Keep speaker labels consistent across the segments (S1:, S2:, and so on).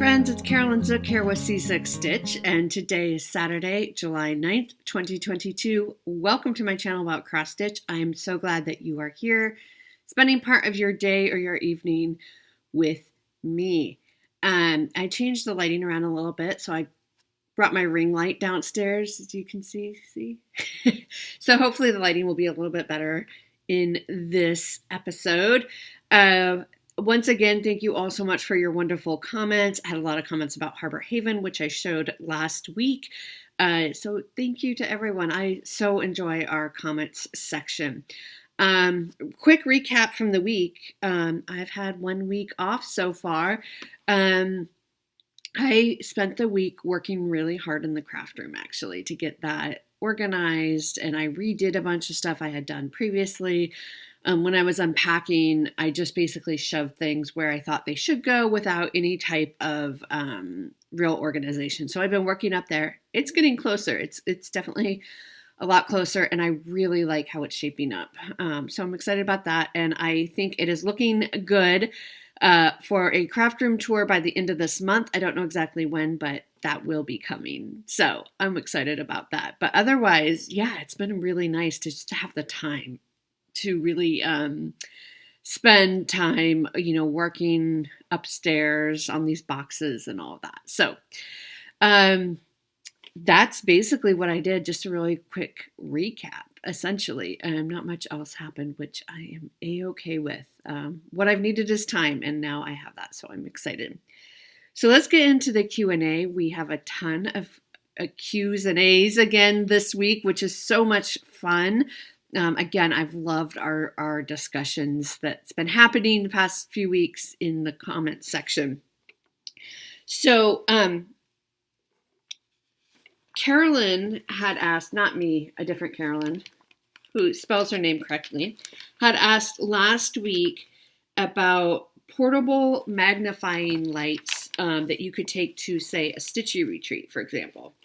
S1: friends, it's Carolyn Zook here with C6 Stitch, and today is Saturday, July 9th, 2022. Welcome to my channel about cross stitch. I am so glad that you are here, spending part of your day or your evening with me. I changed the lighting around a little bit, so I brought my ring light downstairs, as you can see. So hopefully the lighting will be a little bit better in this episode. Once again, thank you all so much for your wonderful comments. I had a lot of comments about Harbor Haven, which I showed last week. So thank you to everyone. I so enjoy our comments section. Quick recap from the week. I've had 1 week off so far. I spent the week working really hard in the craft room, actually, to get that organized. And I redid a bunch of stuff I had done previously. When I was unpacking, I just basically shoved things where I thought they should go without any type of real organization. So I've been working up there. It's getting closer. It's definitely a lot closer, and I really like how it's shaping up. So I'm excited about that, and I think it is looking good for a craft room tour by the end of this month. I don't know exactly when, but that will be coming. So I'm excited about that. But otherwise, yeah, it's been really nice to just have the time to really spend time, working upstairs on these boxes and all of that. So that's basically what I did. Just a really quick recap, essentially. Not much else happened, which I am A-okay with. What I've needed is time, and now I have that, so I'm excited. So let's get into the Q&A. We have a ton of Q's and A's again this week, which is so much fun. Again, I've loved our discussions that's been happening the past few weeks in the comments section. So Carolyn had asked, not me, a different Carolyn, who spells her name correctly, had asked last week about portable magnifying lights that you could take to, say, a stitchy retreat, for example.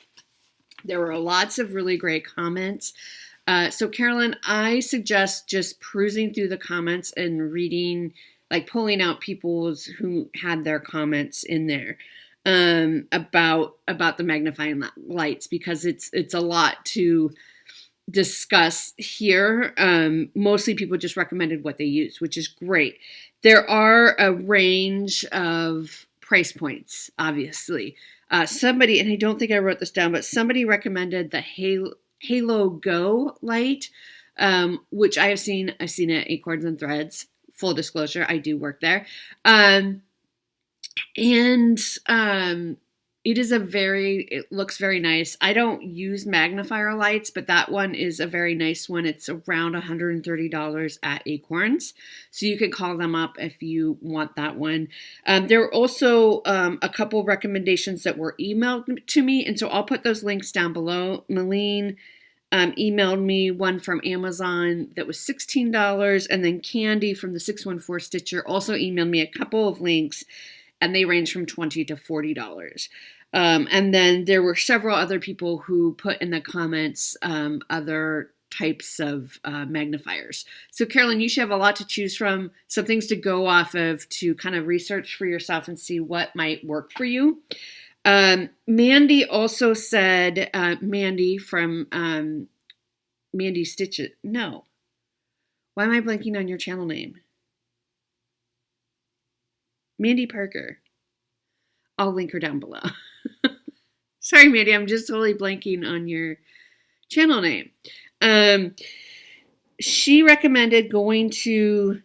S1: There were lots of really great comments. So Carolyn, I suggest just perusing through the comments and reading, like pulling out people's who had their comments in there about the magnifying lights, because it's a lot to discuss here. Mostly people just recommended what they use, which is great. There are a range of price points, obviously. Somebody, and I don't think I wrote this down, but somebody recommended the Halo Go light, which I have seen. I've seen it at Acorns and Threads. Full disclosure, I do work there. It looks very nice. I don't use magnifier lights, but that one is a very nice one. It's around $130 at Acorns. So you can call them up if you want that one. There were also a couple recommendations that were emailed to me, and so I'll put those links down below. Malene emailed me one from Amazon that was $16, and then Candy from the 614 Stitcher also emailed me a couple of links, and they range from $20 to $40. And then there were several other people who put in the comments other types of magnifiers. So Carolyn, you should have a lot to choose from, some things to go off of to kind of research for yourself and see what might work for you. Mandy also said, Mandy from Mandy Stitch It. No. Why am I blanking on your channel name? Mandy Parker. I'll link her down below. Sorry, Mandy, I'm just totally blanking on your channel name. She recommended going to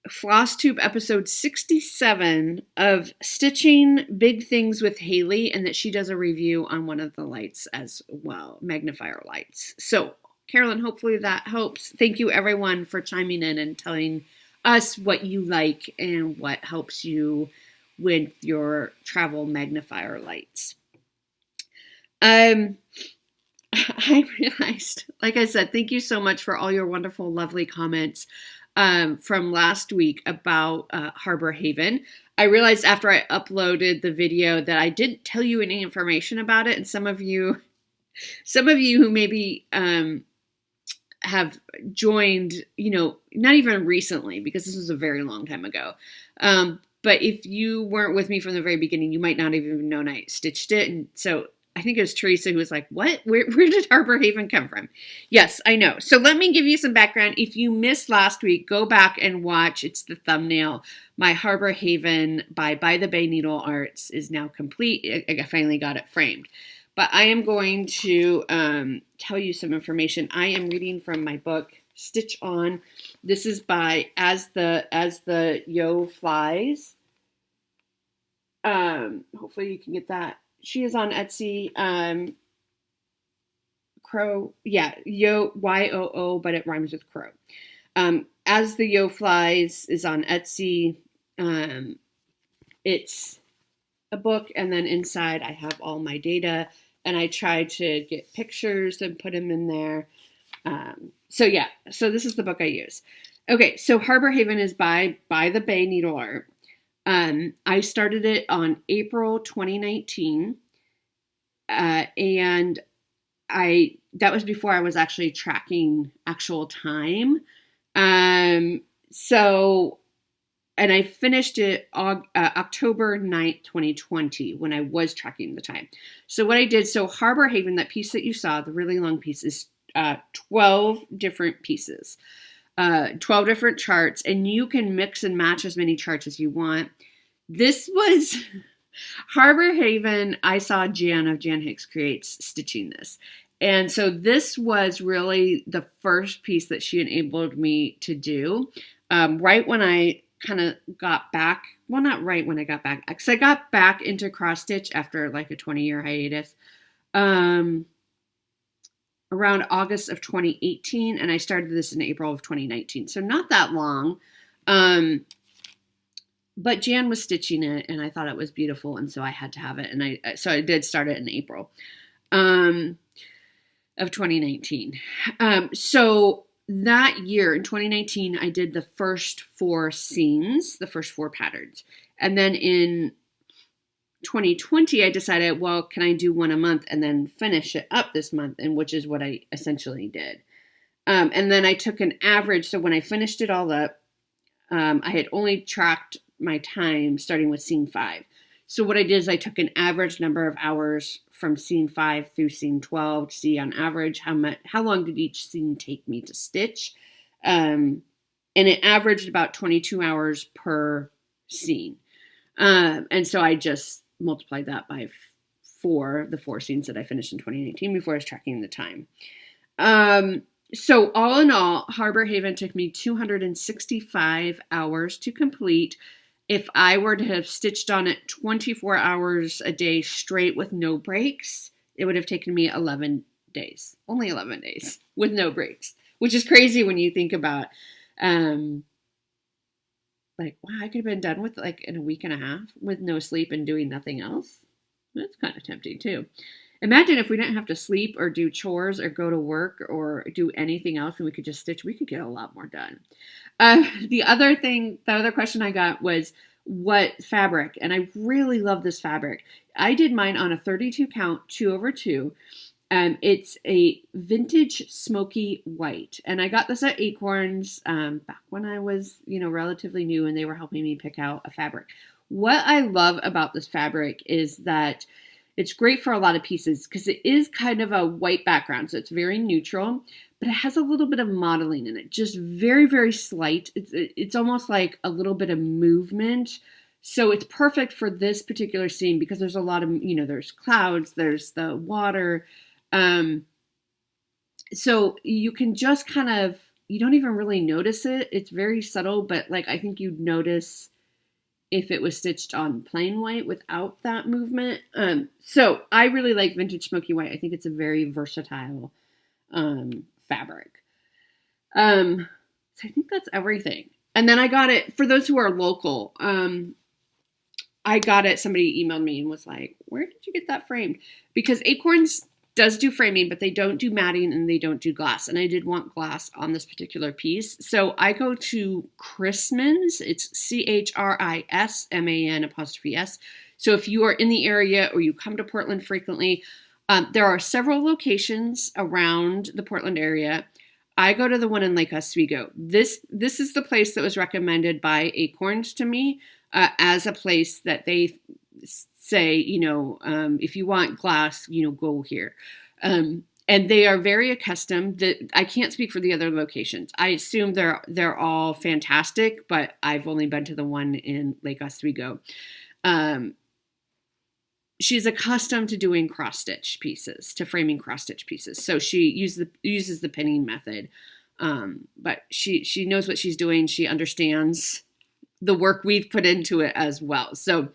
S1: Flosstube episode 67 of Stitching Big Things with Haley, and that she does a review on one of the lights as well, magnifier lights. So, Carolyn, hopefully that helps. Thank you, everyone, for chiming in and telling us what you like and what helps you with your travel magnifier lights. I realized, like I said, thank you so much for all your wonderful, lovely comments from last week about Harbor Haven. I realized after I uploaded the video that I didn't tell you any information about it, and some of you who maybe have joined, not even recently, because this was a very long time ago, But if you weren't with me from the very beginning, you might not even known I stitched it. And so I think it was Teresa who was like, what? Where did Harbor Haven come from? Yes, I know. So let me give you some background. If you missed last week, go back and watch. It's the thumbnail. My Harbor Haven by the Bay Needle Arts is now complete. I finally got it framed. But I am going to tell you some information. I am reading from my book, Stitch On. This is by As the Yo Flies. Hopefully you can get that. She is on Etsy. Crow, yeah, Yo, Y-O-O, but it rhymes with crow. As the Yo Flies is on Etsy. It's a book, and then inside I have all my data, and I try to get pictures and put them in there. So this is the book I use. Okay, so Harbor Haven is by the Bay Needle Art. I started it on April 2019, and that was before I was actually tracking actual time. And I finished it October 9th, 2020, when I was tracking the time. So what I did, Harbor Haven, that piece that you saw, the really long piece, is 12 different pieces. 12 different charts, and you can mix and match as many charts as you want. This was Harbor Haven. I saw Jan of Jan Hicks Creates stitching this. And so this was really the first piece that she enabled me to do. Right when I kind of got back, well, not right when I got back, because I got back into cross stitch after like a 20-year hiatus. Around August of 2018, and I started this in April of 2019. So not that long. But Jan was stitching it, and I thought it was beautiful, and so I had to have it. And so I did start it in April of 2019. So that year, in 2019, I did the first 4 scenes, the first 4 patterns. And then in 2020, I decided, well, can I do one a month and then finish it up this month? And which is what I essentially did. And then I took an average. So when I finished it all up, I had only tracked my time starting with scene 5. So what I did is I took an average number of hours from scene 5 through scene 12 to see on average how long did each scene take me to stitch. And it averaged about 22 hours per scene. And so I just multiplied that by 4, the 4 scenes that I finished in 2019 before I was tracking the time. So all in all, Harbor Haven took me 265 hours to complete. If I were to have stitched on it 24 hours a day straight with no breaks, it would have taken me 11 days. Only 11 days with no breaks, which is crazy when you think about, like, wow, I could have been done with like in a week and a half with no sleep and doing nothing else. That's kind of tempting too. Imagine if we didn't have to sleep or do chores or go to work or do anything else and we could just stitch. We could get a lot more done. The other question I got was what fabric, and I really love this fabric. I did mine on a 32 count 2/2. It's a vintage smoky white, and I got this at Acorns back when I was, relatively new, and they were helping me pick out a fabric. What I love about this fabric is that it's great for a lot of pieces because it is kind of a white background, so it's very neutral, but it has a little bit of modeling in it, just very, very slight. It's almost like a little bit of movement. So it's perfect for this particular scene because there's a lot of, there's clouds, there's the water. So you can just kind of, you don't even really notice it. It's very subtle, but like I think you'd notice if it was stitched on plain white without that movement. So I really like vintage smoky white. I think it's a very versatile fabric. So I think that's everything. And then I got it, for those who are local, I got it, somebody emailed me and was like, where did you get that framed? Because Acorns does do framing, but they don't do matting and they don't do glass. And I did want glass on this particular piece. So I go to Chrisman's. It's CHRISMAN''S. So if you are in the area or you come to Portland frequently, there are several locations around the Portland area. I go to the one in Lake Oswego. This is the place that was recommended by Acorns to me. as a place that they say, if you want glass, go here. And they are very accustomed. That I can't speak for the other locations. I assume they're all fantastic, but I've only been to the one in Lake Oswego. She's accustomed to doing cross-stitch pieces, to framing cross-stitch pieces. So she uses the pinning method. But she knows what she's doing. She understands the work we've put into it as well. So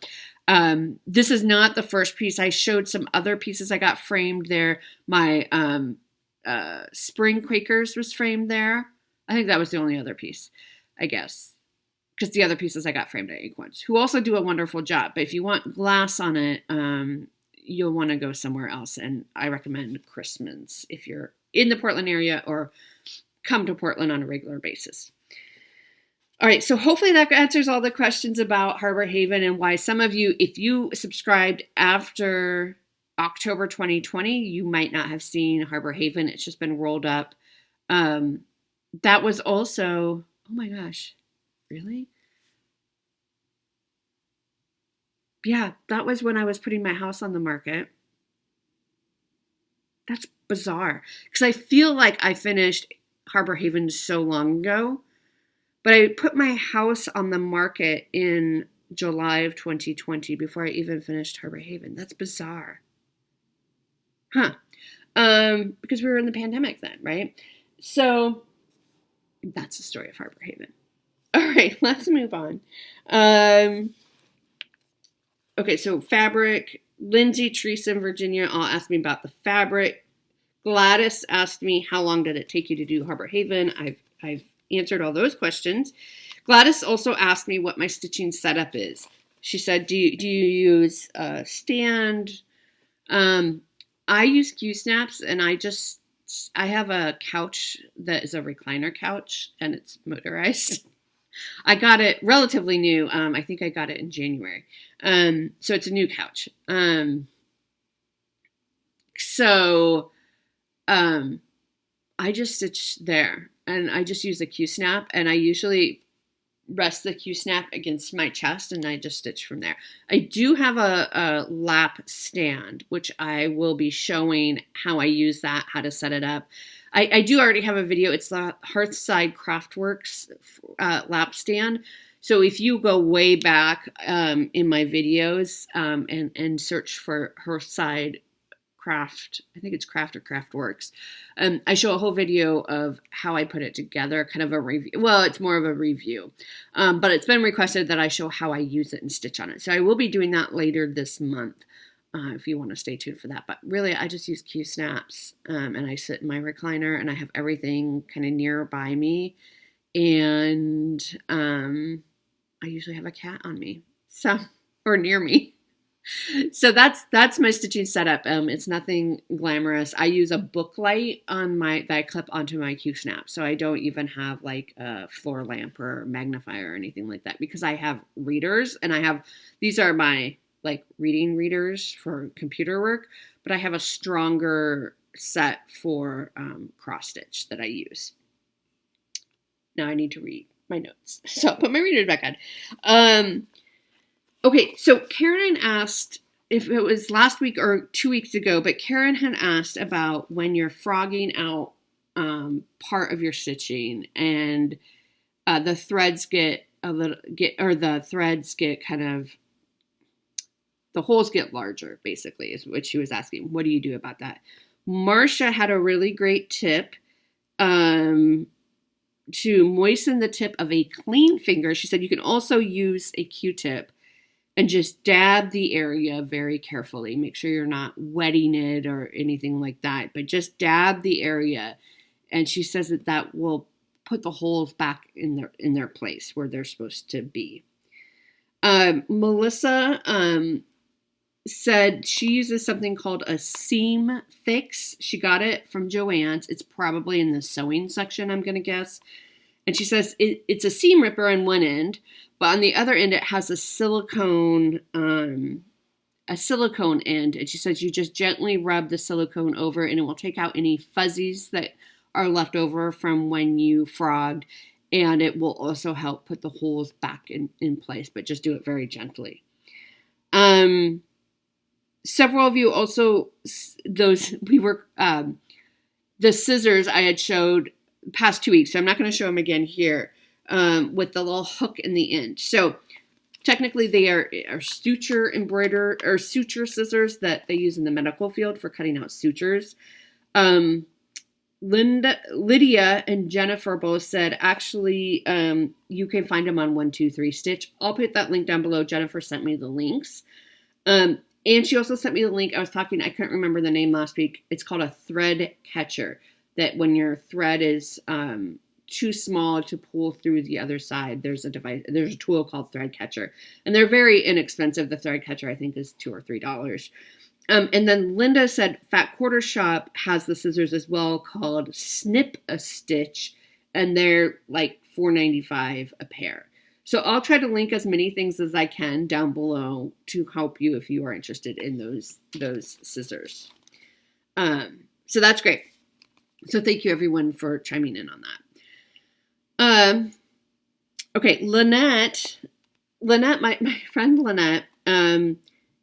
S1: this is not the first piece. I showed some other pieces I got framed there. My Spring Quakers was framed there. I think that was the only other piece, I guess. Because the other pieces I got framed at Acorns, who also do a wonderful job. But if you want glass on it, you'll want to go somewhere else. And I recommend Christmas if you're in the Portland area or come to Portland on a regular basis. All right, so hopefully that answers all the questions about Harbor Haven and why some of you, if you subscribed after October 2020, you might not have seen Harbor Haven. It's just been rolled up. That was also, oh my gosh, really? Yeah, that was when I was putting my house on the market. That's bizarre because I feel like I finished Harbor Haven so long ago, but I put my house on the market in July of 2020 before I even finished Harbor Haven. That's bizarre. Huh. Because we were in the pandemic then, right? So that's the story of Harbor Haven. All right, let's move on. Okay, so fabric. Lindsay, Teresa, and Virginia all asked me about the fabric. Gladys asked me, how long did it take you to do Harbor Haven? I've answered all those questions. Gladys also asked me what my stitching setup is. She said, do you use a stand? I use Q-snaps, and I have a couch that is a recliner couch, and it's motorized. I got it relatively new. I think I got it in January. So it's a new couch. I just stitch there, and I just use a Q-snap, and I usually rest the Q-snap against my chest, and I just stitch from there. I do have a lap stand, which I will be showing how I use that, how to set it up. I do already have a video. It's the Hearthside Craftworks lap stand. So if you go way back in my videos and search for Hearthside Craft, I think it's Craft or Craftworks, I show a whole video of how I put it together, kind of a review. Well, it's more of a review, but it's been requested that I show how I use it and stitch on it. So I will be doing that later this month. If you want to stay tuned for that. But really, I just use Q-snaps, and I sit in my recliner, and I have everything kind of nearby me, and I usually have a cat on me, or near me. So that's my stitching setup. It's nothing glamorous. I use a book light that I clip onto my Q-snap, so I don't even have like a floor lamp or magnifier or anything like that, because I have readers, and these are my like reading readers for computer work, but I have a stronger set for cross stitch that I use. Now I need to read my notes. So I'll put my readers back on. Okay, so Karen asked if it was last week or 2 weeks ago, but Karen had asked about when you're frogging out part of your stitching and the threads get kind of, the holes get larger, basically, is what she was asking. What do you do about that? Marcia had a really great tip to moisten the tip of a clean finger. She said you can also use a Q-tip and just dab the area very carefully. Make sure you're not wetting it or anything like that, but just dab the area. And she says that will put the holes back in their place where they're supposed to be. Melissa said she uses something called a seam fix. She got it from Joann's. It's probably in the sewing section, I'm going to guess. And she says it's a seam ripper on one end, but on the other end it has a silicone end. And she says you just gently rub the silicone over, and it will take out any fuzzies that are left over from when you frogged. and it will also help put the holes back in place, but just do it very gently. Several of you also, the scissors I had showed past 2 weeks, so I'm not going to show them again here, with the little hook in the end. So technically they are suture scissors that they use in the medical field for cutting out sutures. Lydia and Jennifer both said, actually, you can find them on 123 Stitch. I'll put that link down below. Jennifer sent me the links. And she also sent me the link. I couldn't remember the name last week. It's called a thread catcher, that when your thread is too small to pull through the other side, there's a tool called thread catcher. And they're very inexpensive. The thread catcher, I think, is $2 or $3. And then Linda said Fat Quarter Shop has the scissors as well, called Snip a Stitch, and they're like $4.95 a pair. So I'll try to link as many things as I can down below to help you if you are interested in those scissors. So that's great. So thank you everyone for chiming in on that. Okay, Lynette, my friend Lynette,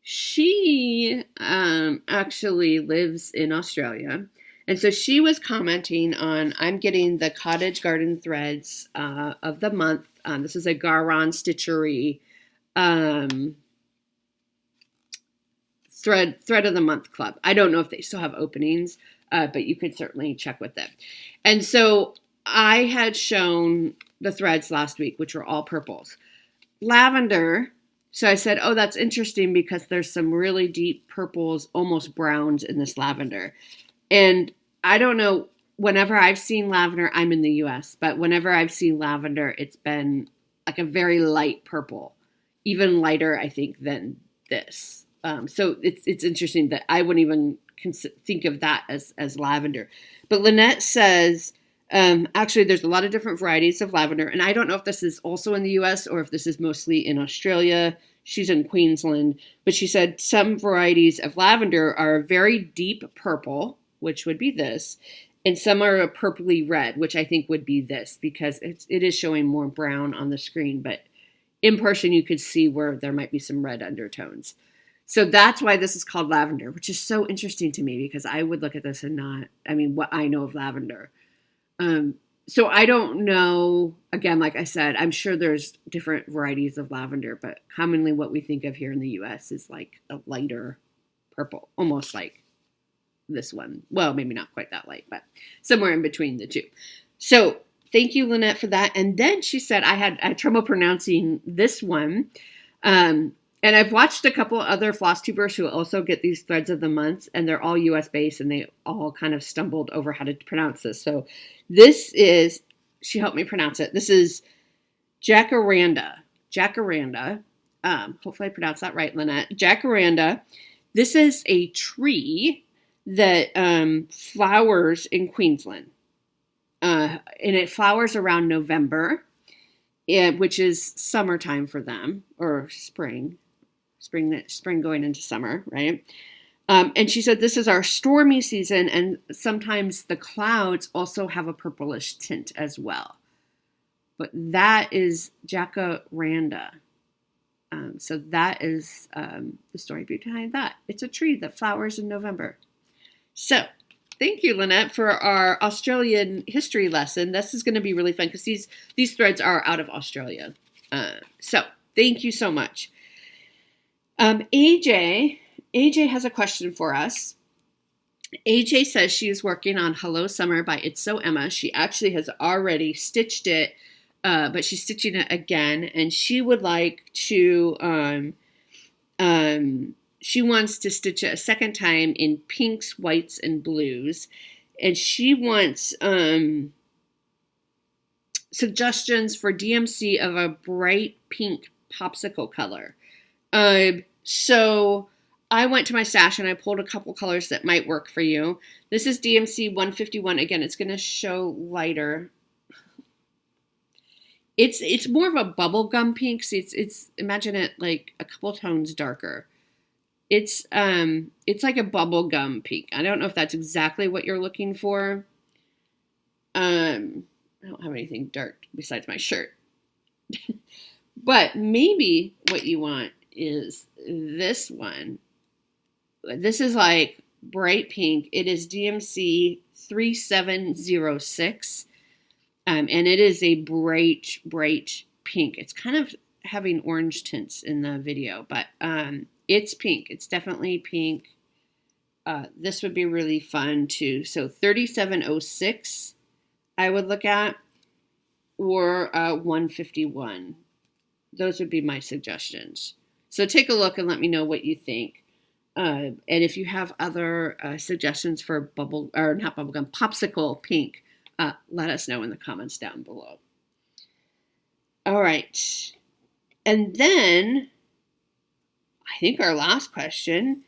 S1: she actually lives in Australia. And so she was commenting on, I'm getting the Cottage Garden Threads of the month. This is a Garon Stitchery thread of the month club. I don't know if they still have openings, but you could certainly check with them. And so I had shown the threads last week, which were all purples. Lavender. So I said, oh, that's interesting because there's some really deep purples, almost browns in this lavender. And I don't know, whenever I've seen lavender, I'm in the US, but whenever I've seen lavender, it's been like a very light purple, even lighter, I think, than this. So it's interesting that I wouldn't even think of that as lavender. But Lynette says, actually, there's a lot of different varieties of lavender, and I don't know if this is also in the U.S. or if this is mostly in Australia. She's in Queensland, but she said some varieties of lavender are a very deep purple, which would be this, and some are a purpley red, which I think would be this, because it is showing more brown on the screen, but in person you could see where there might be some red undertones. So that's why this is called lavender, which is so interesting to me because I would look at this and what I know of lavender. So I don't know, again, like I said, I'm sure there's different varieties of lavender, but commonly what we think of here in the U.S. is like a lighter purple, almost like this one. Well, maybe not quite that light, but somewhere in between the two. So thank you, Lynette, for that. And then she said I had trouble pronouncing this one. And I've watched a couple other Flosstubers who also get these threads of the month, and they're all US based, and they all kind of stumbled over how to pronounce this. So this is, she helped me pronounce it. This is Jacaranda. Jacaranda. Hopefully I pronounced that right, Lynette. Jacaranda. This is a tree that flowers in Queensland. And it flowers around November, which is summertime for them, or spring going into summer, right? And she said this is our stormy season, and sometimes the clouds also have a purplish tint as well. But that is Jacaranda. So that is the story behind that. It's a tree that flowers in November. So thank you, Lynette, for our Australian history lesson. This is going to be really fun because these threads are out of Australia. So thank you so much. AJ has a question for us. AJ says she is working on Hello Summer by It's So Emma. She actually has already stitched it, but she's stitching it again, and she would like to, she wants to stitch it a second time in pinks, whites, and blues, and she wants suggestions for DMC of a bright pink popsicle color. So I went to my stash and I pulled a couple colors that might work for you. This is DMC 151. Again, it's going to show lighter. It's more of a bubblegum pink. So it's imagine it like a couple tones darker. It's like a bubblegum pink. I don't know if that's exactly what you're looking for. I I don't have anything dark besides my shirt. But maybe what you want is this one. This is like bright pink. It is DMC 3706. And it is a bright, bright pink. It's kind of having orange tints in the video, but it's pink. It's definitely pink. This would be really fun too. So 3706 I would look at, or 151. Those would be my suggestions. So take a look and let me know what you think. And if you have other suggestions for popsicle pink, let us know in the comments down below. All right. And then I think our last question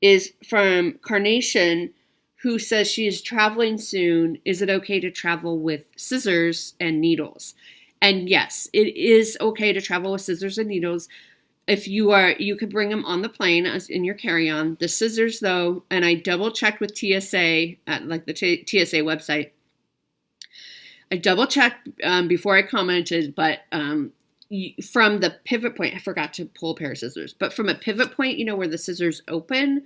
S1: is from Carnation, who says she is traveling soon. Is it okay to travel with scissors and needles? And yes, it is okay to travel with scissors and needles. If you could bring them on the plane as in your carry-on. The scissors, though, and I double checked with TSA at like the TSA website. I double checked before I commented, but from the pivot point, I forgot to pull a pair of scissors. But from a pivot point, where the scissors open,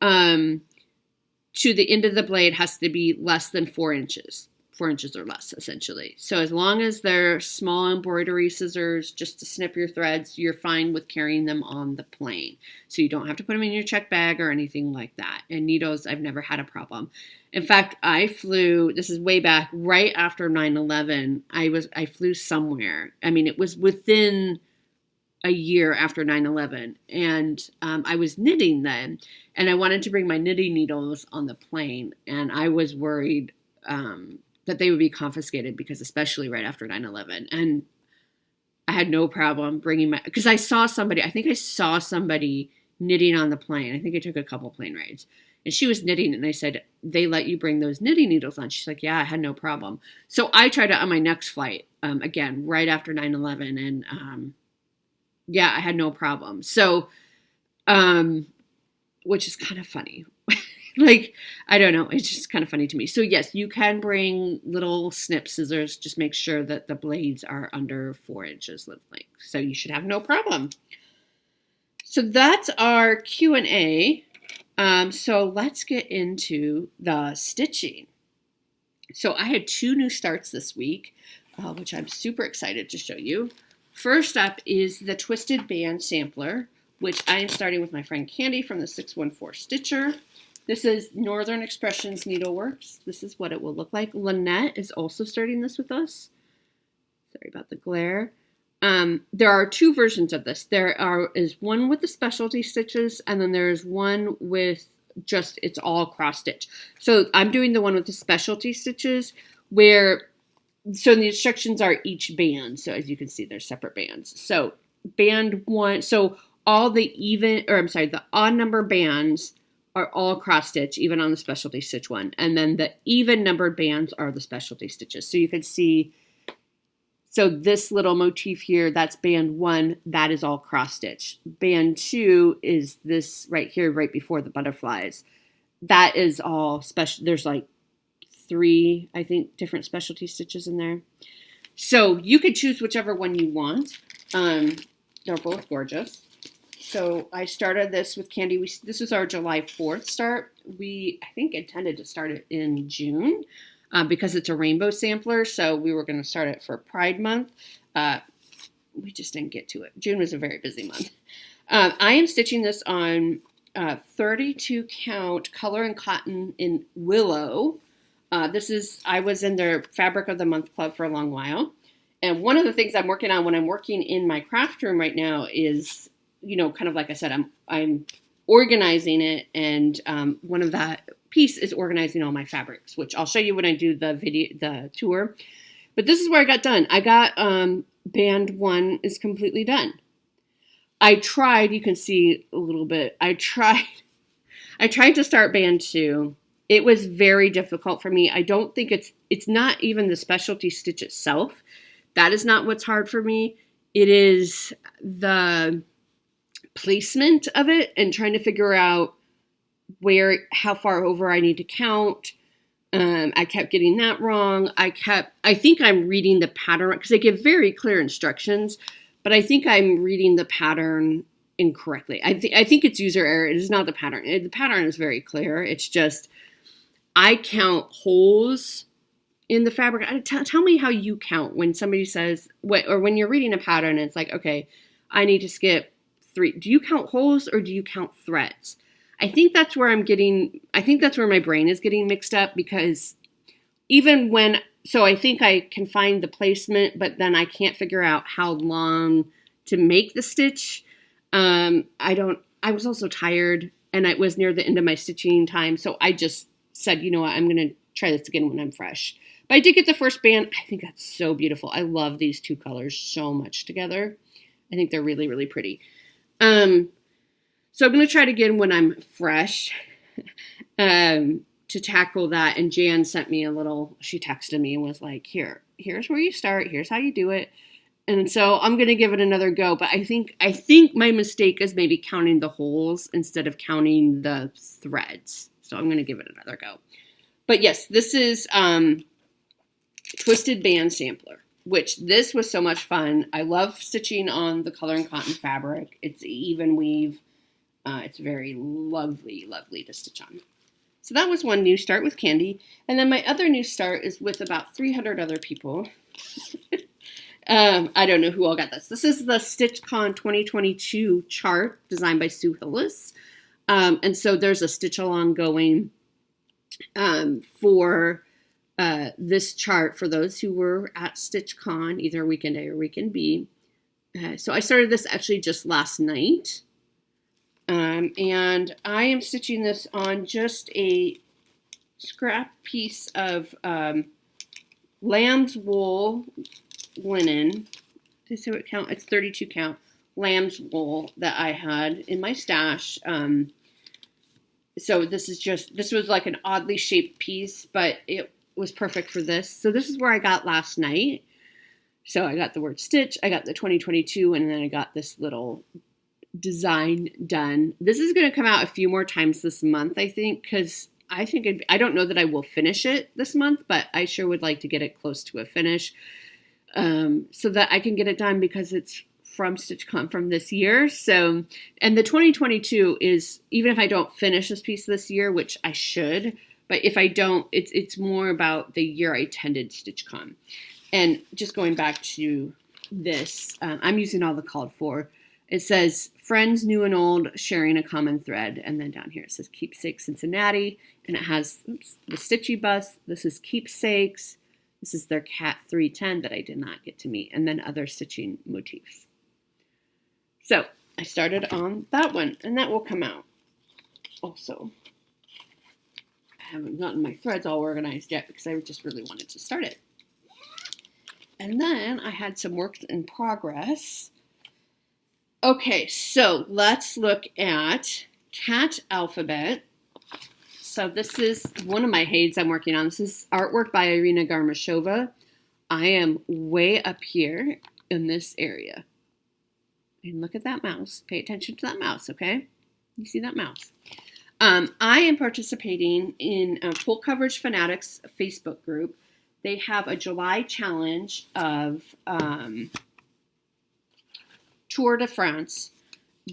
S1: to the end of the blade has to be less than 4 inches. 4 inches or less, essentially. So as long as they're small embroidery scissors, just to snip your threads, you're fine with carrying them on the plane. So you don't have to put them in your check bag or anything like that. And needles, I've never had a problem. In fact, I flew, this is way back, right after 9/11, I flew somewhere. I mean, it was within a year after 9/11. And I was knitting then. And I wanted to bring my knitting needles on the plane. And I was worried that they would be confiscated because especially right after 9/11. And I had no problem bringing because I think I saw somebody knitting on the plane. I think I took a couple plane rides. And she was knitting and I said, they let you bring those knitting needles on? She's like, yeah, I had no problem. So I tried it on my next flight, again, right after 9/11. And yeah, I had no problem. So, which is kind of funny. Like, I don't know. It's just kind of funny to me. So, yes, you can bring little snip scissors. Just make sure that the blades are under 4 inches length. So you should have no problem. So that's our Q&A. So let's get into the stitching. So I had 2 new starts this week, which I'm super excited to show you. First up is the Twisted Band Sampler, which I am starting with my friend Candy from the 614 Stitcher. This is Northern Expressions Needleworks. This is what it will look like. Lynette is also starting this with us. Sorry about the glare. There are 2 versions of this. There is one with the specialty stitches, and then there's one with just, it's all cross stitch. So I'm doing the one with the specialty stitches so the instructions are each band. So as you can see, they're separate bands. So band 1, so all the odd number bands are all cross stitch, even on the specialty stitch one. And then the even numbered bands are the specialty stitches. So you can see, so this little motif here, that's band 1, that is all cross stitch. Band 2 is this right here, right before the butterflies. That is all special. There's like 3, I think, different specialty stitches in there. So you could choose whichever one you want. They're both gorgeous. So I started this with Candy. This was our July 4th start. We, I think, intended to start it in June because it's a rainbow sampler. So we were going to start it for Pride Month. We just didn't get to it. June was a very busy month. I am stitching this on 32 count color and cotton in Willow. I was in their Fabric of the Month Club for a long while. And one of the things I'm working on when I'm working in my craft room right now is, kind of like I said, I'm organizing it, and one of that piece is organizing all my fabrics, which I'll show you when I do the tour. But this is where I got done. I got band 1 is completely done. I tried, you can see a little bit. I tried to start band 2. It was very difficult for me. I don't think it's not even the specialty stitch itself. That is not what's hard for me. It is the placement of it and trying to figure out how far over I need to count. I kept getting that wrong. I think I'm reading the pattern because they give very clear instructions, but I think I'm reading the pattern incorrectly. I think it's user error. It is not the pattern. The pattern is very clear. It's just I count holes in the fabric. Tell me how you count when somebody says or when you're reading a pattern. And it's like, okay, I need to skip 3. Do you count holes or do you count threads? I think that's where my brain is getting mixed up because so I think I can find the placement, but then I can't figure out how long to make the stitch. I was also tired and it was near the end of my stitching time. So I just said, you know what, I'm going to try this again when I'm fresh. But I did get the first band. I think that's so beautiful. I love these 2 colors so much together. I think they're really, really pretty. So I'm going to try it again when I'm fresh to tackle that. And Jan sent me she texted me and was like, here's where you start. Here's how you do it. And so I'm going to give it another go. But I think my mistake is maybe counting the holes instead of counting the threads. So I'm going to give it another go. But yes, this is Twisted Band Sampler, which this was so much fun. I love stitching on the color and cotton fabric. It's even weave. It's very lovely, lovely to stitch on. So that was one new start with Candy. And then my other new start is with about 300 other people. I don't know who all got this. This is the StitchCon 2022 chart designed by Sue Hillis. And so there's a stitch along going for this chart for those who were at StitchCon, either weekend A or weekend B. So I started this actually just last night. And I am stitching this on just a scrap piece of lamb's wool linen. Did I say what count? It's 32 count lamb's wool that I had in my stash. So this was like an oddly shaped piece, but it was perfect for this. So this is where I got last night. So I got the word stitch, I got the 2022, and then I got this little design done. This is going to come out a few more times this month, I think, because I don't know that I will finish it this month, but I sure would like to get it close to a finish so that I can get it done because it's from StitchCon from this year. So, and the 2022 is, even if I don't finish this piece this year, which I should, but if I don't, it's more about the year I attended StitchCon. And just going back to this, I'm using all the called for. It says, friends new and old sharing a common thread. And then down here it says Keepsake Cincinnati. And it has the Stitchy Bus. This is Keepsakes. This is their Cat 310 that I did not get to meet. And then other stitching motifs. So I started on that one. And that will come out also. I haven't gotten my threads all organized yet because I just really wanted to start it. And then I had some work in progress. Okay, so let's look at Cat Alphabet. So this is one of my HAIDs I'm working on. This is artwork by Irina Garmashova. I am way up here in this area. And look at that mouse. Pay attention to that mouse, okay? You see that mouse? I am participating in Full Coverage Fanatics Facebook group. They have a July challenge of Tour de France,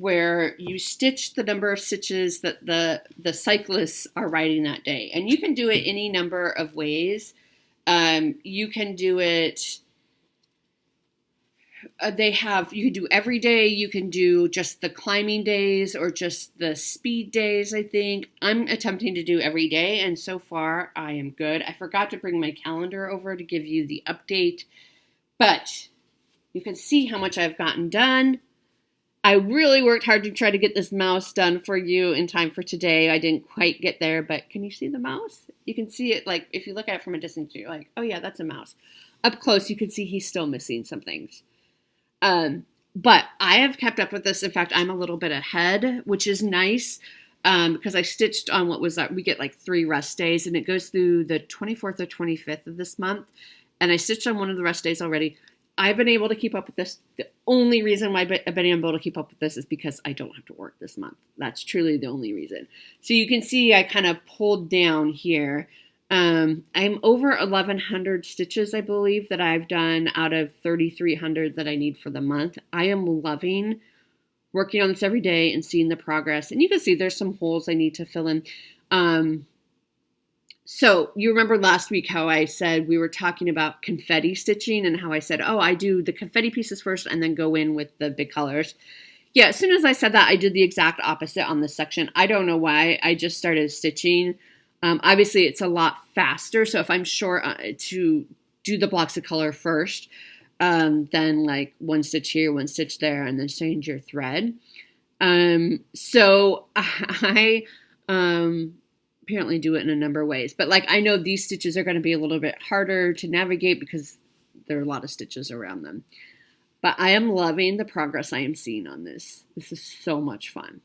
S1: where you stitch the number of stitches that the cyclists are riding that day. And you can do it any number of ways. You can do it, you can do every day, you can do just the climbing days or just the speed days, I think. I'm attempting to do every day, and so far I am good. I forgot to bring my calendar over to give you the update, but you can see how much I've gotten done. I really worked hard to try to get this mouse done for you in time for today. I didn't quite get there, but can you see the mouse? You can see it, like, if you look at it from a distance, you're like, oh yeah, that's a mouse. Up close, you can see he's still missing some things. But I have kept up with this. In fact, I'm a little bit ahead, which is nice, because I stitched on what was that? We get like 3 rest days, and it goes through the 24th or 25th of this month. And I stitched on one of the rest days already. I've been able to keep up with this. The only reason why I've been able to keep up with this is because I don't have to work this month. That's truly the only reason. So you can see I kind of pulled down here. I'm over 1,100 stitches, I believe, that I've done out of 3,300 that I need for the month. I am loving working on this every day and seeing the progress. And you can see there's some holes I need to fill in. So you remember last week how I said we were talking about confetti stitching and how I said, oh, I do the confetti pieces first and then go in with the big colors. Yeah, as soon as I said that, I did the exact opposite on this section. I don't know why. I just started stitching. Obviously, it's a lot faster. So if I'm sure to do the blocks of color first, then like one stitch here, one stitch there, and then change your thread. So I apparently do it in a number of ways. But like I know these stitches are going to be a little bit harder to navigate because there are a lot of stitches around them. But I am loving the progress I am seeing on this. This is so much fun.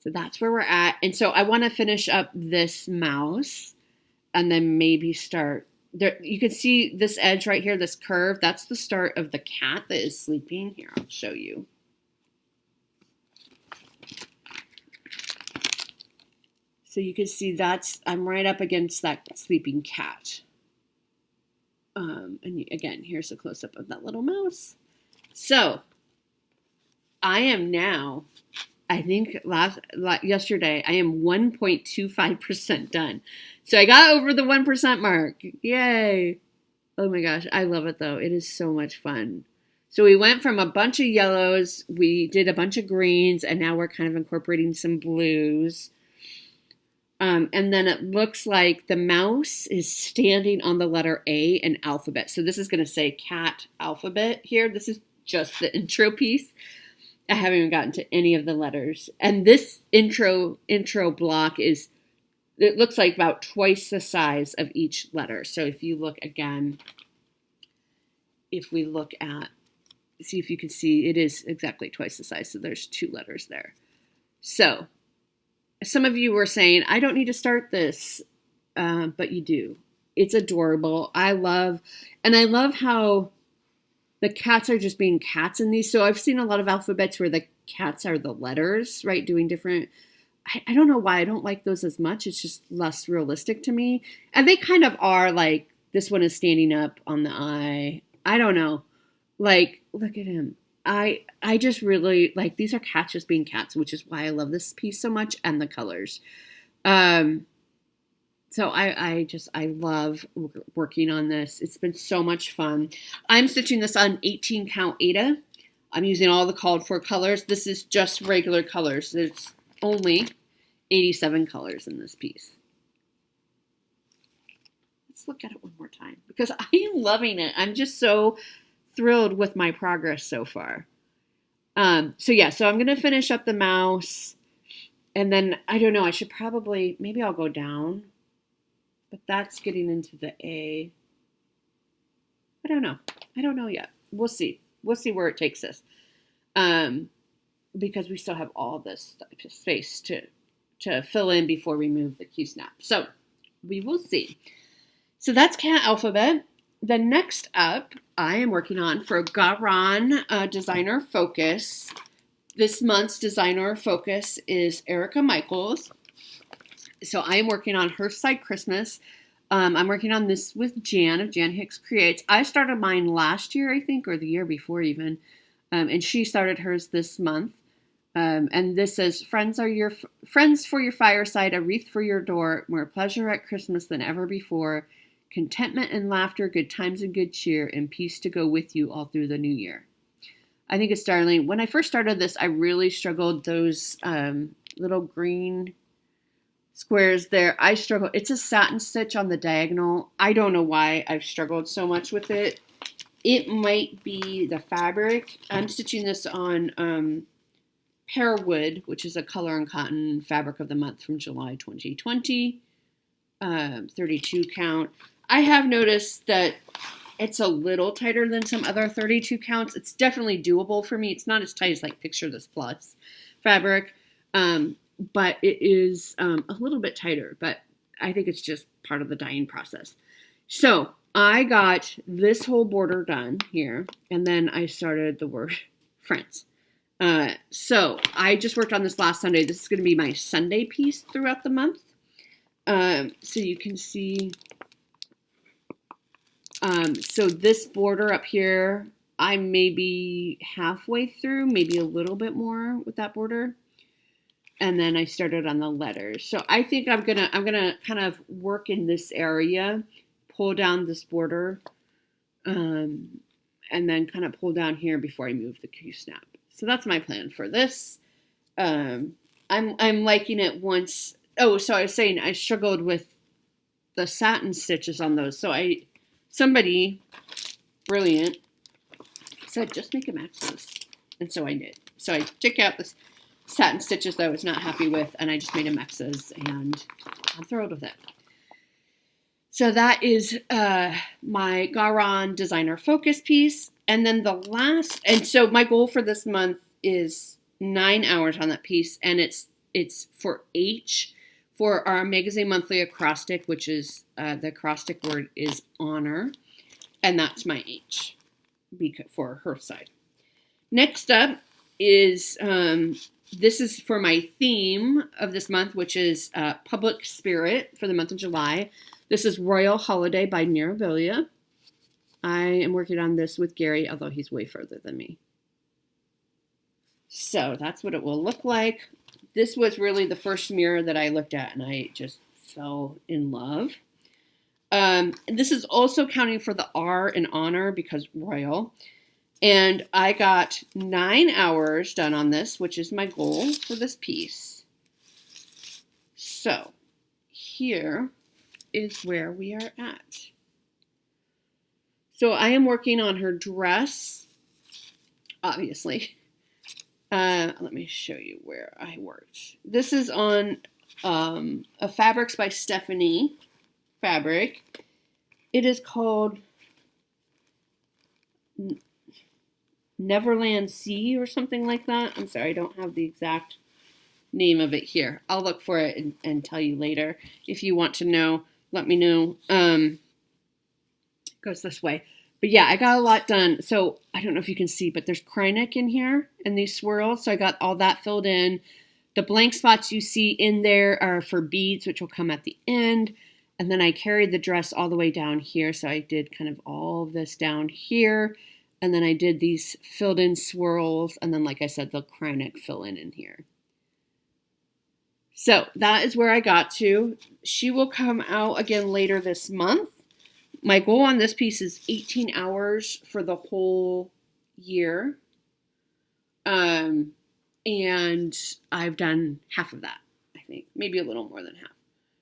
S1: So that's where we're at. And so I want to finish up this mouse and then maybe start there. You can see this edge right here, this curve. That's the start of the cat that is sleeping. Here, I'll show you. So you can see I'm right up against that sleeping cat. And again, here's a close-up of that little mouse. So I am now, I think yesterday, I am 1.25% done. So I got over the 1% mark. Yay. Oh my gosh. I love it though. It is so much fun. So we went from a bunch of yellows, we did a bunch of greens, and now we're kind of incorporating some blues. And then it looks like the mouse is standing on the letter A in alphabet. So this is going to say cat alphabet here. This is just the intro piece. I haven't even gotten to any of the letters. And this intro block it looks like about twice the size of each letter. So if you look again, if we look at, see if you can see, it is exactly twice the size. So there's 2 letters there. So some of you were saying, I don't need to start this, but you do. It's adorable. I love how the cats are just being cats in these. So I've seen a lot of alphabets where the cats are the letters, right? Doing different. I don't know why I don't like those as much. It's just less realistic to me. And they kind of are like, this one is standing up on the eye. I don't know. Like, look at him. I just really like, these are cats just being cats, which is why I love this piece so much and the colors. So I love working on this. It's been so much fun. I'm stitching this on 18 count Aida. I'm using all the called for colors. This is just regular colors. There's only 87 colors in this piece. Let's look at it one more time because I am loving it. I'm just so thrilled with my progress so far. So I'm going to finish up the mouse and then I don't know, I should probably, maybe I'll go down, but that's getting into the A. I don't know yet. We'll see where it takes us. Because we still have all this space to fill in before we move the Q snap. So we will see. So that's cat alphabet. The next up, I am working on for Garan Designer Focus. This month's Designer Focus is Erica Michaels. So I am working on her side Christmas. I'm working on this with Jan of Jan Hicks Creates. I started mine last year, I think, or the year before even. And she started hers this month. And this says, friends for your fireside, a wreath for your door, more pleasure at Christmas than ever before. Contentment and laughter, good times and good cheer, and peace to go with you all through the new year. I think it's darling. When I first started this, I really struggled. Those little green squares there, I struggled. It's a satin stitch on the diagonal. I don't know why I've struggled so much with it. It might be the fabric. I'm stitching this on Pearwood, which is a color and cotton fabric of the month from July 2020. 32 count. I have noticed that it's a little tighter than some other 32 counts. It's definitely doable for me. It's not as tight as like Picture This Plus fabric, but it is a little bit tighter, but I think it's just part of the dyeing process. So I got this whole border done here, and then I started the word friends. So I just worked on this last Sunday. This is going to be my Sunday piece throughout the month. So you can see, so this border up here, I'm maybe halfway through, maybe a little bit more with that border. And then I started on the letters. So I think I'm gonna kind of work in this area, pull down this border, and then kind of pull down here before I move the Q-snap. So that's my plan for this. I'm liking it once. Oh, so I was saying I struggled with the satin stitches on those. So somebody brilliant said, just make them X's. And so I did. So I took out the satin stitches that I was not happy with, and I just made them X's, and I'm thrilled with it. So that is my Garan Designer Focus piece. And then the last, and so my goal for this month is 9 hours on that piece, and it's for H, for our Magazine Monthly acrostic, which is, the acrostic word is honor, and that's my H for her side. Next up is, this is for my theme of this month, which is Public Spirit for the month of July. This is Royal Holiday by Mirabilia. I am working on this with Gary, although he's way further than me. So that's what it will look like. This was really the first mirror that I looked at, and I just fell in love. This is also counting for the R in honor because royal. And I got 9 hours done on this, which is my goal for this piece. So here is where we are at. So I am working on her dress, obviously. Let me show you where I worked. This is on a Fabrics by Stephanie fabric. It is called Neverland Sea or something like that. I'm sorry, I don't have the exact name of it here. I'll look for it and tell you later. If you want to know, let me know. It goes this way. But yeah, I got a lot done. So I don't know if you can see, but there's Krynic in here and these swirls. So I got all that filled in. The blank spots you see in there are for beads, which will come at the end. And then I carried the dress all the way down here. So I did kind of all of this down here. And then I did these filled in swirls. And then, like I said, the Krynic fill in here. So that is where I got to. She will come out again later this month. My goal on this piece is 18 hours for the whole year. And I've done half of that, I think. Maybe a little more than half.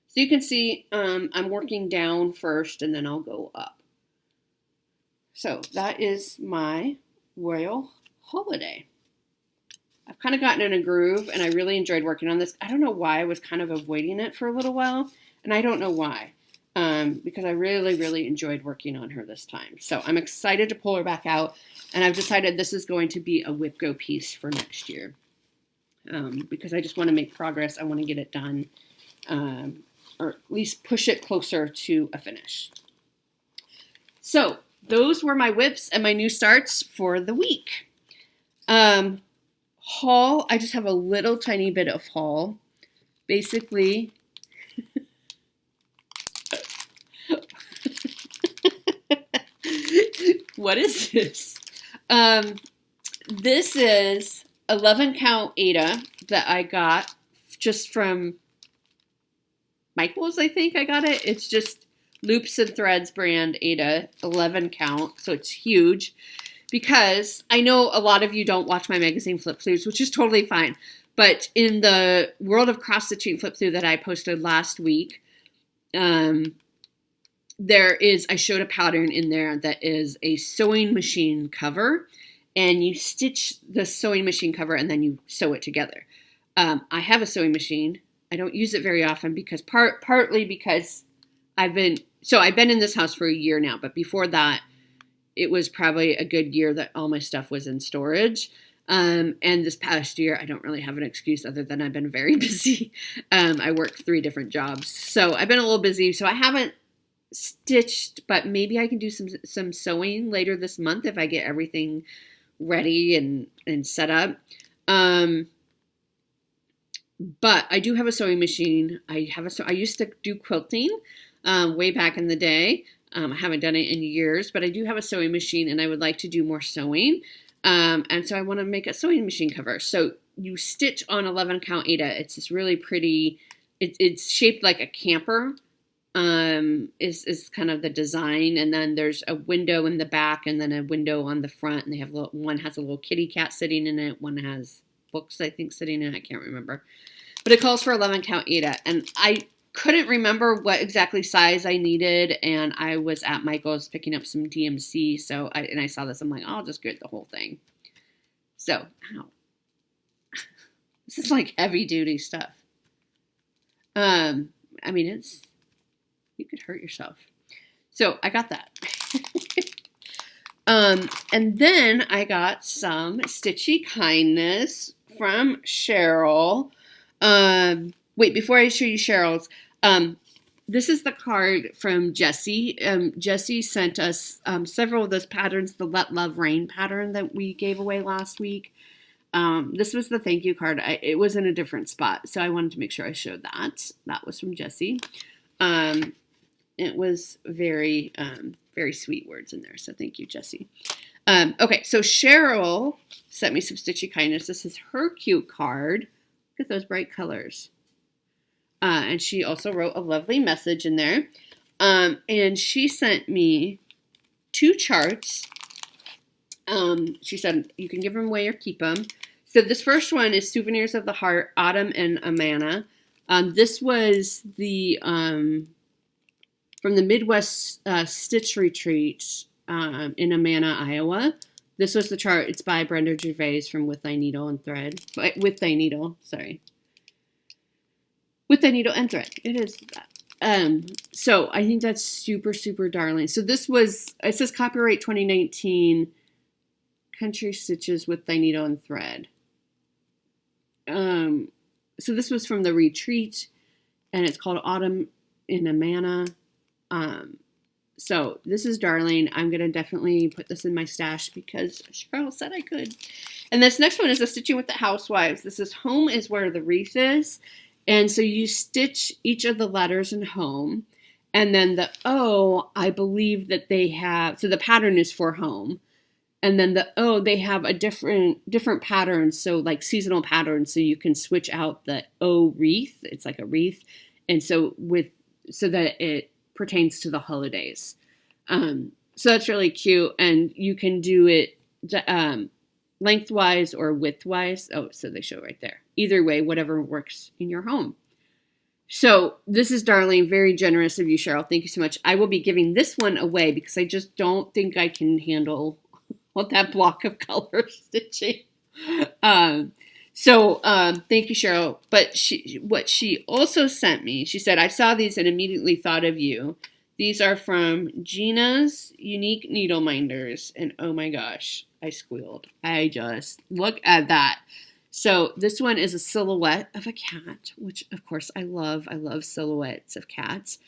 S1: So you can see I'm working down first and then I'll go up. So that is my Royal Holiday. I've kind of gotten in a groove and I really enjoyed working on this. I don't know why I was kind of avoiding it for a little while. And I don't know why. Because I really, really enjoyed working on her this time. So I'm excited to pull her back out. And I've decided this is going to be a whip-go piece for next year. Because I just want to make progress. I want to get it done. Or at least push it closer to a finish. So those were my whips and my new starts for the week. Haul, I just have a little tiny bit of haul. Basically, what is this? This is 11 count Aida that I got just from Michael's, I think I got it. It's just Loops and Threads brand Aida, 11 count. So it's huge because I know a lot of you don't watch my magazine flip throughs, which is totally fine. But in the World of Cross Stitching flip through that I posted last week, I showed a pattern in there that is a sewing machine cover, and you stitch the sewing machine cover and then you sew it together. I have a sewing machine. I don't use it very often because partly because I've been in this house for a year now, but before that, it was probably a good year that all my stuff was in storage. And this past year, I don't really have an excuse other than I've been very busy. I worked 3 different jobs, so I've been a little busy. So I haven't stitched, but maybe I can do some sewing later this month if I get everything ready and set up. But I do have a sewing machine. I used to do quilting way back in the day. I haven't done it in years, but I do have a sewing machine, and I would like to do more sewing. And so I want to make a sewing machine cover. So you stitch on 11 count Aida. It's this really pretty. It's shaped like a camper. Is kind of the design, and then there's a window in the back, and then a window on the front. And they have one has a little kitty cat sitting in it. One has books, I think, sitting in it. I can't remember. But it calls for 11 count Aida. And I couldn't remember what exactly size I needed. And I was at Michael's picking up some DMC. So I saw this. I'm like, I'll just get the whole thing. So, ow. This is like heavy duty stuff. I mean, you could hurt yourself. So I got that. And then I got some Stitchy Kindness from Cheryl. Wait, before I show you Cheryl's, this is the card from Jessie. Jessie sent us several of those patterns, the Let Love Rain pattern that we gave away last week. This was the thank you card. It was in a different spot, so I wanted to make sure I showed that. That was from Jessie. It was very, very sweet words in there, so thank you, Jessie. Okay, so Cheryl sent me some Stitchy Kindness. This is her cute card. Look at those bright colors. And she also wrote a lovely message in there. And she sent me 2 charts. She said, you can give them away or keep them. So this first one is Souvenirs of the Heart, Autumn and Amana. This was the from the Midwest Stitch Retreat in Amana, Iowa. This was the chart. It's by Brenda Gervais from With Thy Needle and Thread. With Thy Needle, sorry. With Thy Needle and Thread. It is that. So I think that's super, super darling. So this was, it says copyright 2019, Country Stitches with Thy Needle and Thread. So this was from the retreat, and it's called Autumn in Amana. So this is darling. I'm going to definitely put this in my stash because Cheryl said I could. And this next one is a Stitching with the Housewives. This is Home is Where the Wreath Is. And so you stitch each of the letters in home. And then the O, I believe that they have, so the pattern is for home. And then the O, they have a different patterns, so like seasonal patterns, so you can switch out the O wreath. It's like a wreath. And so that it pertains to the holidays. So that's really cute. And you can do it lengthwise or widthwise. Oh, so they show right there. Either way, whatever works in your home. So this is darling, very generous of you, Cheryl. Thank you so much. I will be giving this one away because I just don't think I can handle that block of color stitching. So thank you, Cheryl. But what she also sent me, she said, I saw these and immediately thought of you. These are from Gina's Unique Needle Minders. And oh my gosh, I squealed. I just, look at that. So this one is a silhouette of a cat, which of course I love. I love silhouettes of cats.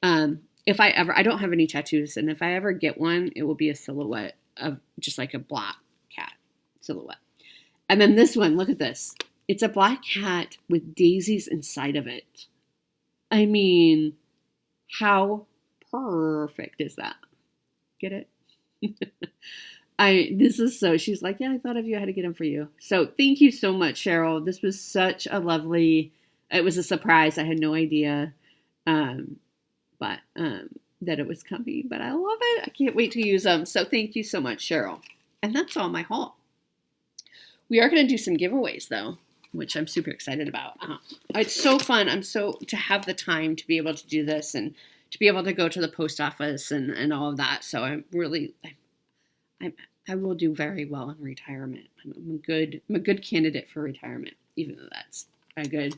S1: I don't have any tattoos, and if I ever get one, it will be a silhouette of just like a black cat silhouette. And then this one, look at this. It's a black cat with daisies inside of it. I mean, how perfect is that? Get it? She's like, yeah, I thought of you. I had to get them for you. So thank you so much, Cheryl. This was such a lovely, it was a surprise. I had no idea, that it was coming, but I love it. I can't wait to use them. So thank you so much, Cheryl. And that's all my haul. We are going to do some giveaways though, which I'm super excited about. It's so fun. To have the time to be able to do this and to be able to go to the post office and all of that. So I will do very well in retirement. I'm a good candidate for retirement, even though that's a good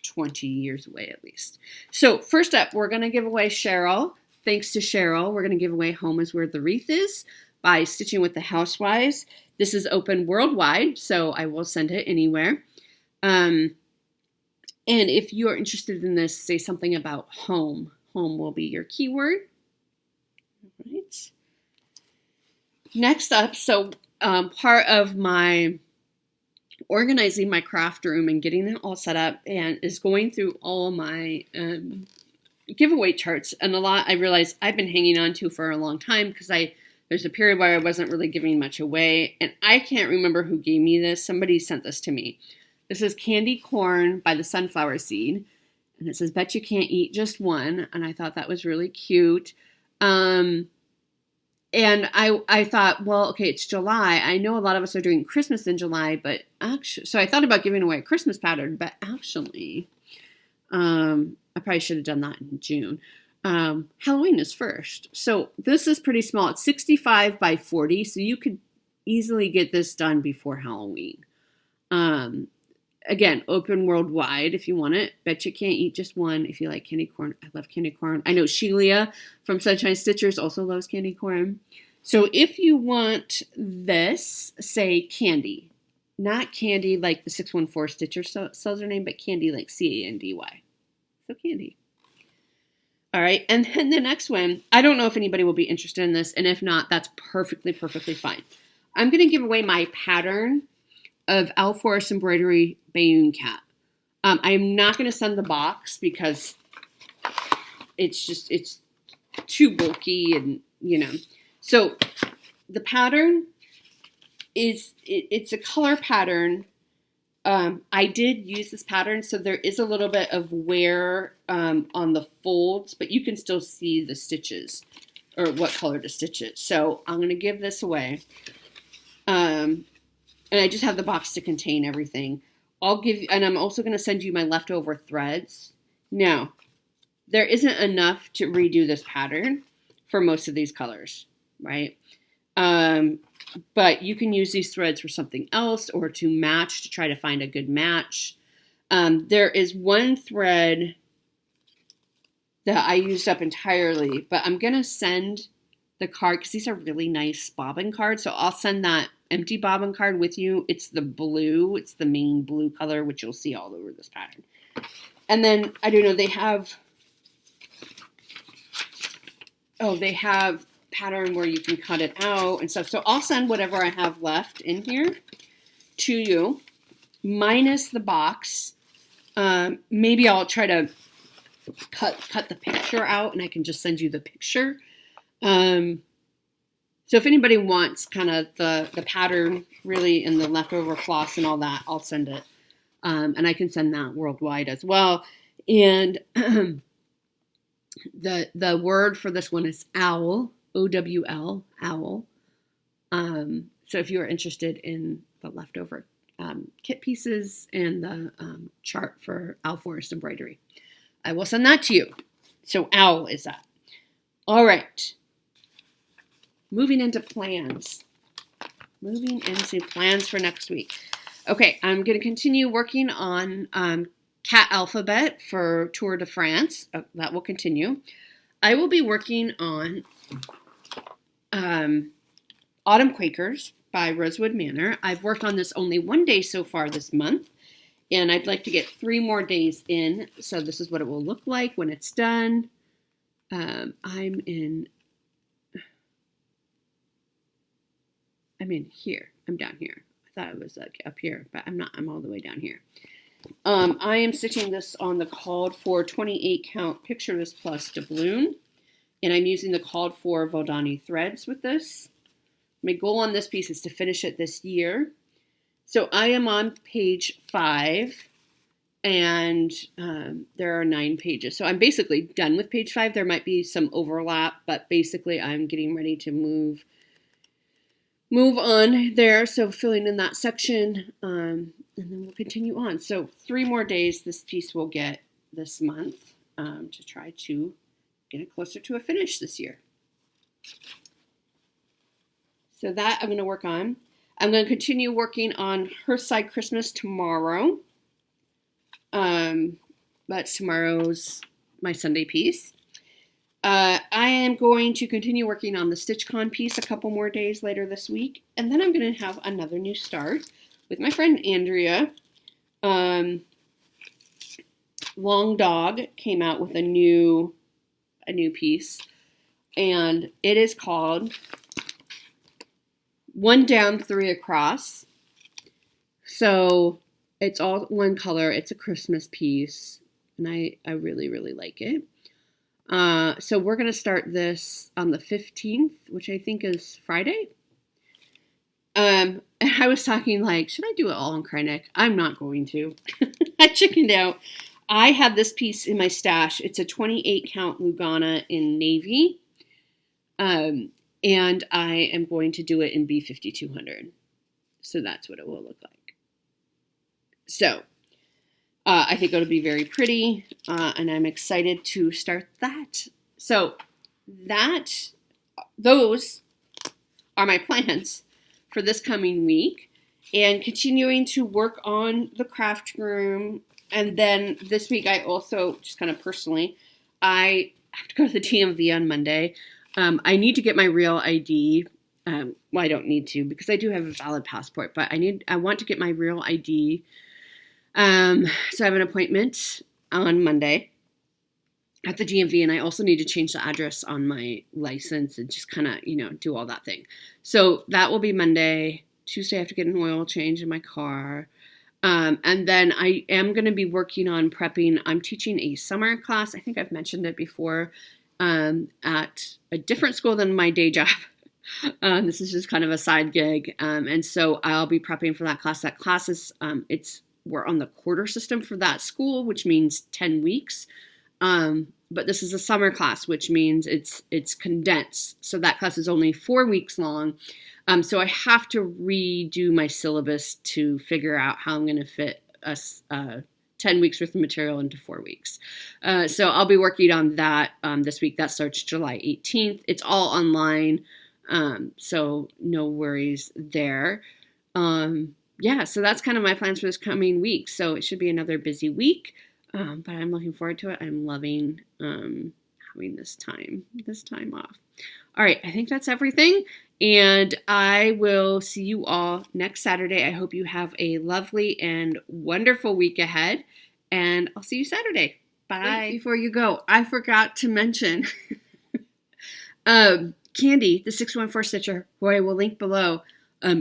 S1: 20 years away at least. So first up, we're going to give away Cheryl. Thanks to Cheryl, we're going to give away Home is Where the Wreath Is by Stitching with the Housewives. This is open worldwide, so I will send it anywhere. And if you are interested in this, say something about home. Home will be your keyword. All right. Next up, so part of my organizing my craft room and getting it all set up, and is going through all my giveaway charts. And a lot I realized I've been hanging on to for a long time because there's a period where I wasn't really giving much away, and I can't remember who gave me this. Somebody sent this to me. This is Candy Corn by the Sunflower Seed, and it says, "Bet you can't eat just one," and I thought that was really cute. And I thought, well, okay, it's July. I know a lot of us are doing Christmas in July, but actually, so I thought about giving away a Christmas pattern, but actually, I probably should have done that in June. Halloween is first. So this is pretty small. It's 65 by 40, so you could easily get this done before Halloween. Again, open worldwide if you want it. Bet you can't eat just one if you like candy corn. I love candy corn. I know Sheila from Sunshine Stitchers also loves candy corn. So if you want this, say candy. Not candy like the 614 Stitcher sells their name, but candy like Candy. So candy. All right, and then the next one, I don't know if anybody will be interested in this, and if not, that's perfectly fine. I'm going to give away my pattern of Owl Forest Embroidery Bayonne Cap. I'm not going to send the box because it's too bulky and, So the pattern it's a color pattern. I did use this pattern, so there is a little bit of wear on the folds, but you can still see the stitches or what color to stitch it. So I'm going to give this away. And I just have the box to contain everything. And I'm also going to send you my leftover threads. Now, there isn't enough to redo this pattern for most of these colors, right? But you can use these threads for something else or to match, to try to find a good match. There is one thread that I used up entirely, but I'm going to send the card because these are really nice bobbin cards. So I'll send that empty bobbin card with you. It's the blue. It's the main blue color, which you'll see all over this pattern. And then, I don't know, they have pattern where you can cut it out and stuff. So I'll send whatever I have left in here to you, minus the box. Maybe I'll try to cut the picture out and I can just send you the picture. So if anybody wants kind of the pattern really and the leftover floss and all that, I'll send it. And I can send that worldwide as well. And the word for this one is owl, O-W-L, owl. So if you're interested in the leftover kit pieces and the chart for Owl Forest embroidery, I will send that to you. So owl is that. All right. Moving into plans. Moving into plans for next week. Okay, I'm going to continue working on cat alphabet for Tour de France. That will continue. I will be working on Autumn Quakers by Rosewood Manor. I've worked on this only one day so far this month, and I'd like to get 3 more days in. So this is what it will look like when it's done. I'm in here. I'm down here. I thought it was like up here, but I'm not. I'm all the way down here. I am stitching this on the called for 28 count Picture Plus doubloon, and I'm using the called for Vodani threads with this. My goal on this piece is to finish it this year. So I am on page 5, and there are 9 pages. So I'm basically done with page 5. There might be some overlap, but basically I'm getting ready to move on there. So filling in that section, and then we'll continue on. So 3 more days this piece will get this month to try to get it closer to a finish this year. So that I'm going to work on. I'm going to continue working on Her Side Christmas tomorrow. That's tomorrow's my Sunday piece. I am going to continue working on the StitchCon piece a couple more days later this week. And then I'm going to have another new start with my friend Andrea. Long Dog came out with a new piece. And it is called 1 Down, 3 Across. So it's all one color. It's a Christmas piece, and I really, really like it. So we're going to start this on the 15th, which I think is Friday. And I was talking like, should I do it all on Kreinik? I'm not going to. I chickened out. I have this piece in my stash. It's a 28 count Lugana in navy. And I am going to do it in B5200. So that's what it will look like. So I think it'll be very pretty, and I'm excited to start that. So those are my plans for this coming week, and continuing to work on the craft room. And then this week I also, just kind of personally, I have to go to the DMV on Monday. I need to get my real ID. Well, I don't need to because I do have a valid passport, but I want to get my real ID. So I have an appointment on Monday at the DMV, and I also need to change the address on my license and just kind of, do all that thing. So that will be Monday. Tuesday, I have to get an oil change in my car. And then I am going to be working on prepping. I'm teaching a summer class. I think I've mentioned it before, at a different school than my day job. This is just kind of a side gig. And so I'll be prepping for that class. That class is, we're on the quarter system for that school, which means 10 weeks. But this is a summer class, which means it's condensed. So that class is only 4 weeks long. So I have to redo my syllabus to figure out how I'm going to fit 10 weeks worth of material into 4 weeks. So I'll be working on that this week. That starts July 18th. It's all online. So no worries there. Yeah, so that's kind of my plans for this coming week. So it should be another busy week, but I'm looking forward to it. I'm loving having this time off. All right, I think that's everything, and I will see you all next Saturday. I hope you have a lovely and wonderful week ahead, and I'll see you Saturday. Bye. Wait, before you go, I forgot to mention Candy, the 614 Stitcher, who I will link below.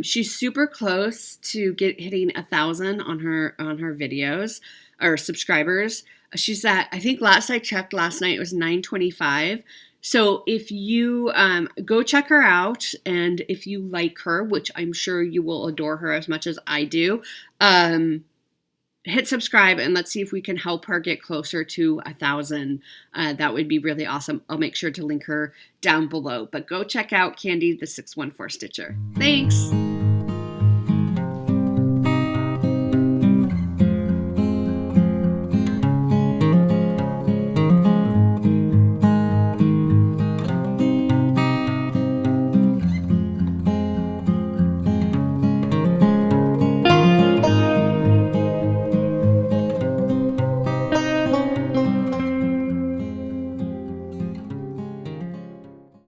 S1: She's super close to hitting 1,000 on her videos or subscribers. She's at, I think last I checked last night, it was 925. So if you go check her out, and if you like her, which I'm sure you will adore her as much as I do, hit subscribe and let's see if we can help her get closer to 1,000. That would be really awesome. I'll make sure to link her down below. But go check out Candy, the 614 Stitcher. Thanks.